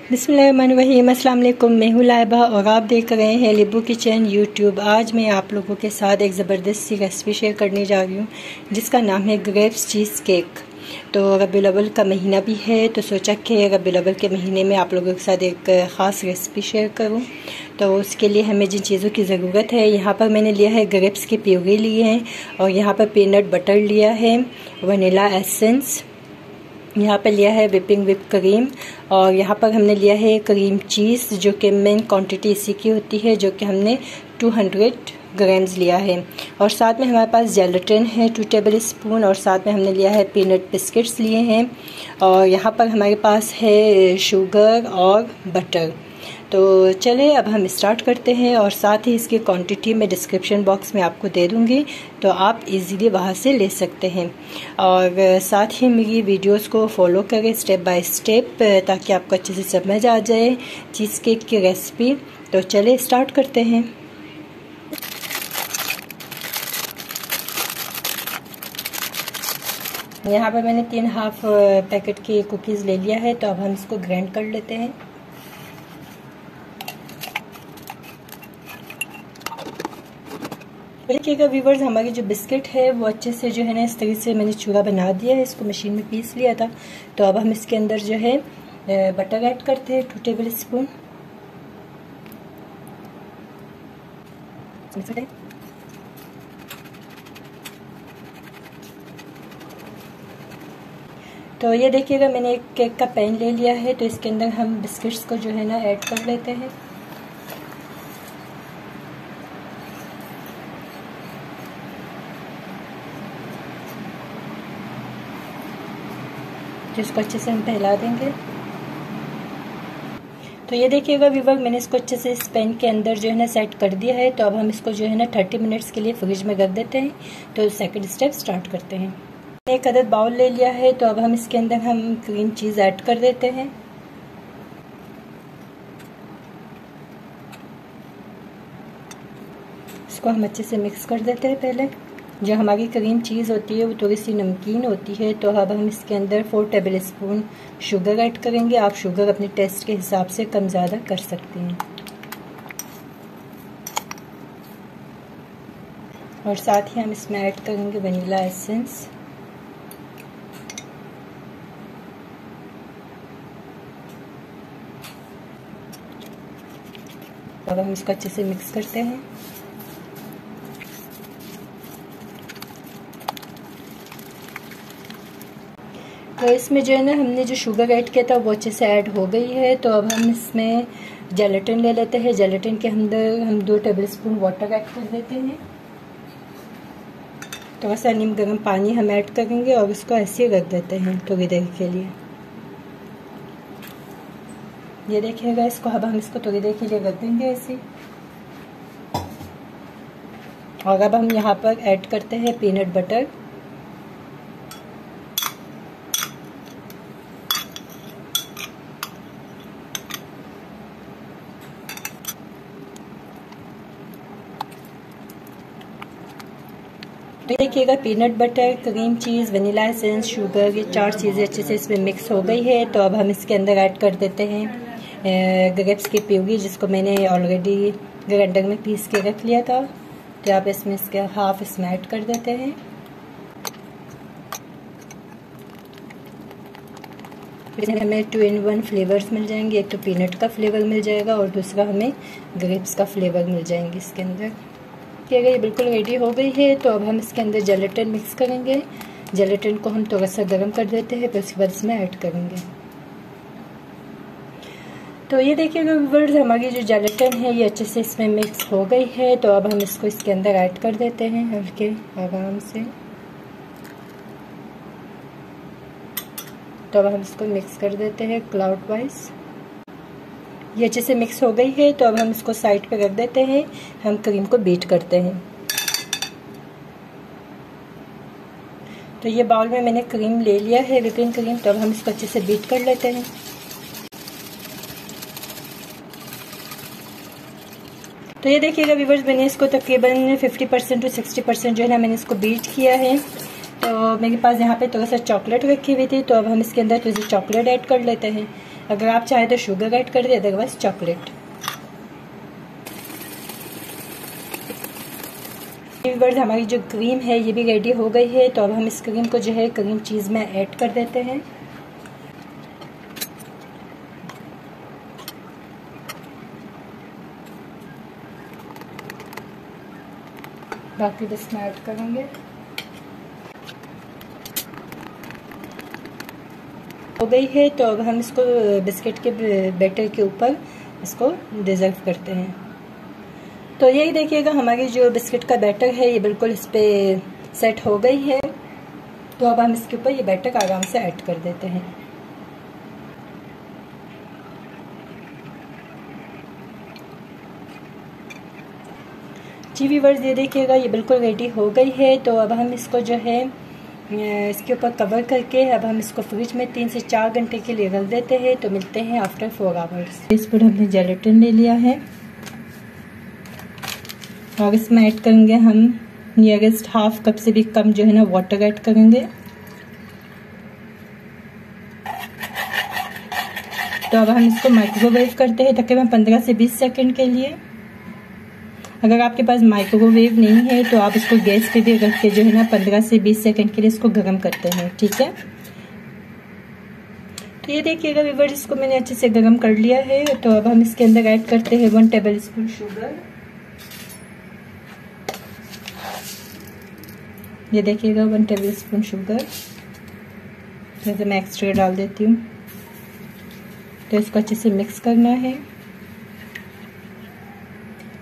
बिस्मिल्लाहिर्रहमानिर्रहीम। अस्सलाम वालेकुम। मैं हूँ लाइबा और आप देख रहे हैं लिब्बू किचन यूट्यूब। आज मैं आप लोगों के साथ एक ज़बरदस्त सी रेसिपी शेयर करने जा रही हूँ जिसका नाम है ग्रेप्स चीज़ केक। तो रबीउल अव्वल का महीना भी है तो सोचा कि रबीउल अव्वल के महीने में आप लोगों के साथ एक ख़ास रेसिपी शेयर करूँ। तो उसके लिए हमें जिन चीज़ों की ज़रूरत है, यहाँ पर मैंने लिया है ग्रेप्स की प्यूरी लिए हैं और यहाँ पर पीनट बटर लिया है, वनीला एसेंस, यहाँ पर लिया है विपिंग विप क्रीम और यहाँ पर हमने लिया है क्रीम चीज़ जो कि मेन क्वांटिटी इसी की होती है, जो कि हमने 200 ग्राम्स लिया है। और साथ में हमारे पास जेलेटिन है 2 टेबल स्पून और साथ में हमने लिया है पीनट बिस्किट्स लिए हैं और यहाँ पर हमारे पास है शुगर और बटर। तो चले अब हम स्टार्ट करते हैं और साथ ही इसकी क्वांटिटी मैं डिस्क्रिप्शन बॉक्स में आपको दे दूँगी तो आप इजीली वहाँ से ले सकते हैं। और साथ ही मेरी वीडियोस को फॉलो करें स्टेप बाय स्टेप ताकि आपको अच्छे से समझ आ जाए चीज़ केक की रेसिपी। तो चले स्टार्ट करते हैं। यहाँ पर मैंने 3 हाफ पैकेट की कुकीज़ ले लिया है तो अब हम इसको ग्राइंड कर लेते हैं। देखिएगा व्यूवर्स, हमारी जो बिस्किट है वो अच्छे से जो है ना इस तरीके से मैंने चूरा बना दिया है, इसको मशीन में पीस लिया था। तो अब हम इसके अंदर जो है बटर ऐड करते हैं 2 टेबल स्पून। तो ये देखिएगा मैंने एक केक का पैन ले लिया है तो इसके अंदर हम बिस्किट्स को जो है ना ऐड कर लेते हैं। जिसको अच्छे से हम फैला देंगे। तो ये देखिएगा व्यूवर, मैंने इसको अच्छे से इस पैन के अंदर जो है ना सेट कर दिया है। तो अब हम इसको जो है ना 30 मिनट्स के लिए फ्रिज में रख देते हैं। तो सेकंड स्टेप स्टार्ट करते हैं। एक अदद बाउल ले लिया है तो अब हम इसके अंदर हम क्रीम चीज़ ऐड कर देते हैं। इसको हम अच्छे से मिक्स कर देते हैं। पहले जो हमारी क्रीम चीज़ होती है वो थोड़ी सी नमकीन होती है तो अब हम इसके अंदर 4 टेबल स्पून शुगर ऐड करेंगे। आप शुगर अपने टेस्ट के हिसाब से कम ज़्यादा कर सकते हैं। और साथ ही हम इसमें ऐड करेंगे वनीला एसेंस। अब हम इसको अच्छे से मिक्स करते हैं। तो इसमें जो है ना हमने जो शुगर ऐड किया था वो अच्छे से ऐड हो गई है। तो अब हम इसमें जेलेटिन ले लेते हैं। जेलेटिन के अंदर हम 2 टेबल स्पून वाटर ऐड कर देते हैं। थोड़ा सा नीम गर्म पानी हम ऐड करेंगे और इसको ऐसे ही रख देते हैं थोड़ी देर के लिए। ये देखिएगा, इसको अब हम इसको थोड़ी देर के लिए रख देंगे ऐसे। और अब हम यहाँ पर ऐड करते हैं पीनट बटर। देखिएगा peanut butter, cream cheese, vanilla essence, sugar, ये 4 चीज़ें अच्छे से इसमें मिक्स हो गई है। तो अब हम इसके अंदर ऐड कर देते हैं ग्रेप्स की प्यूरी जिसको मैंने ऑलरेडी ग्राइंडर में पीस के रख लिया था। तो आप इसमें इसके हाफ इसमें ऐड कर देते हैं। इसमें हमें 2 in 1 फ्लेवर्स मिल जाएंगे। एक तो पीनट का फ्लेवर मिल जाएगा और दूसरा हमें ग्रेप्स का फ्लेवर मिल जाएंगे इसके अंदर। कि अगर ये बिल्कुल रेडी हो गई है तो अब हम इसके अंदर जेलेटिन मिक्स करेंगे। जेलेटिन को हम थोड़ा सा गर्म कर देते हैं फिर उसके बाद इसमें ऐड करेंगे। तो ये देखिएगा व्यूअर्स, हमारी जो जेलेटिन है ये अच्छे से इसमें मिक्स हो गई है। तो अब हम इसको इसके अंदर ऐड कर देते हैं हल्के आराम से। तो अब हम इसको मिक्स कर देते हैं क्लाउड वाइज। ये अच्छे से मिक्स हो गई है तो अब हम इसको साइड पे रख देते हैं। हम क्रीम को बीट करते हैं। तो ये बाउल में मैंने क्रीम ले लिया है, विपिंग क्रीम। तो अब हम इसको अच्छे से बीट कर लेते हैं। तो ये देखिएगा व्यूअर्स, मैंने इसको तकरीबन 50% to 60% जो है ना मैंने इसको बीट किया है। तो मेरे पास यहाँ पे थोड़ा सा चॉकलेट रखी हुई थी तो अब हम इसके अंदर थोड़ी सी चॉकलेट ऐड कर लेते हैं। अगर आप चाहें तो शुगर ऐड कर दें, अदरवाइज चॉकलेट। व्यूअर्स हमारी जो क्रीम है ये भी रेडी हो गई है। तो अब हम इस क्रीम को जो है क्रीम चीज़ में ऐड कर देते हैं। बाकी बस में ऐड करेंगे। हो गई है। तो अब हम इसको बिस्किट के बैटर के ऊपर इसको डिज़र्व करते हैं। तो यही देखिएगा हमारी जो बिस्किट का बैटर है ये बिल्कुल इस पे सेट हो गई है। तो अब हम इसके ऊपर ये बैटर आराम से ऐड कर देते हैं। जी व्यूअर्स ये देखिएगा ये बिल्कुल रेडी हो गई है। तो अब हम इसको जो है इसके ऊपर कवर करके अब हम इसको फ्रिज में 3 से 4 घंटे के लिए रख देते हैं। तो मिलते हैं आफ्टर 4 आवर्स। इस पर हमने जेलेटिन ले लिया है और इसमें ऐड करेंगे हम नियरेस्ट हाफ कप से भी कम जो है ना वाटर ऐड करेंगे। तो अब हम इसको माइक्रोवेव करते हैं तकरीबन 15 से 20 सेकंड के लिए। अगर आपके पास माइक्रोवेव नहीं है तो आप इसको गैस पे भी रख के जो है ना 15 से 20 सेकंड के लिए इसको गर्म करते हैं, ठीक है। तो ये देखिएगा व्यूअर्स इसको मैंने अच्छे से गर्म कर लिया है। तो अब हम इसके अंदर ऐड करते हैं 1 टेबल स्पून शुगर। ये देखिएगा 1 टेबल स्पून शुगर जैसे मैं एक्स्ट्रा डाल देती हूँ। तो इसको अच्छे से मिक्स करना है।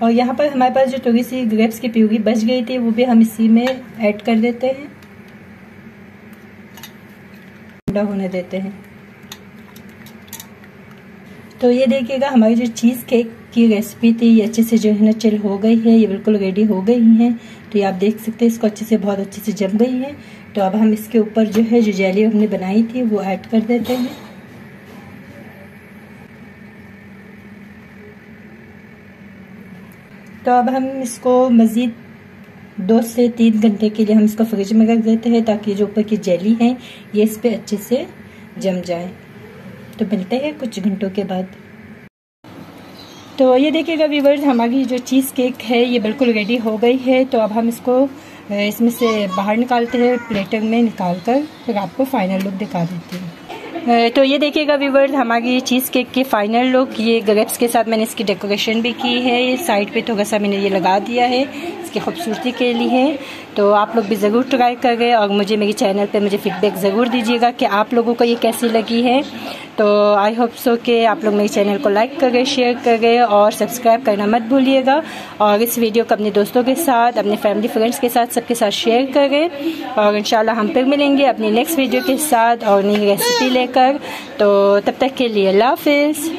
और यहाँ पर हमारे पास जो थोड़ी सी ग्रेप्स की प्यूरी बच गई थी वो भी हम इसी में ऐड कर देते हैं, ठंडा होने देते हैं। तो ये देखिएगा हमारी जो चीज़ केक की रेसिपी थी ये अच्छे से जो है ना चिल हो गई है, ये बिल्कुल रेडी हो गई है। तो ये आप देख सकते हैं इसको अच्छे से बहुत अच्छे से जम गई है। तो अब हम इसके ऊपर जो है जो जेली हमने बनाई थी वो ऐड कर देते हैं। तो अब हम इसको मज़ीद 2 से 3 घंटे के लिए हम इसको फ्रिज में रख देते हैं ताकि जो ऊपर की जेली है ये इस पे अच्छे से जम जाए। तो मिलते हैं कुछ घंटों के बाद। तो ये देखिएगा व्यूअर्स हमारी जो चीज़ केक है ये बिल्कुल रेडी हो गई है। तो अब हम इसको इसमें से बाहर निकालते हैं, प्लेटर में निकाल कर फिर आपको फाइनल लुक दिखा देती हूँ। तो ये देखिएगा व्यूअर्स हमारी चीज़ केक की फाइनल लुक। ये ग्रेप्स के साथ मैंने इसकी डेकोरेशन भी की है, साइड पे थोड़ा सा मैंने ये लगा दिया है इसकी खूबसूरती के लिए। तो आप लोग भी ज़रूर ट्राई करें और मुझे मेरे चैनल पे मुझे फीडबैक ज़रूर दीजिएगा कि आप लोगों को ये कैसी लगी है। तो आई होप सो कि आप लोग मेरे चैनल को लाइक करें, शेयर करें और सब्सक्राइब करना मत भूलिएगा। और इस वीडियो को अपने दोस्तों के साथ, अपने फैमिली फ्रेंड्स के साथ, सबके साथ शेयर करें। और इंशाल्लाह हम फिर मिलेंगे अपनी नेक्स्ट वीडियो के साथ और नई रेसिपी लेकर। तो तब तक के लिए अल्लाह हाफिज़।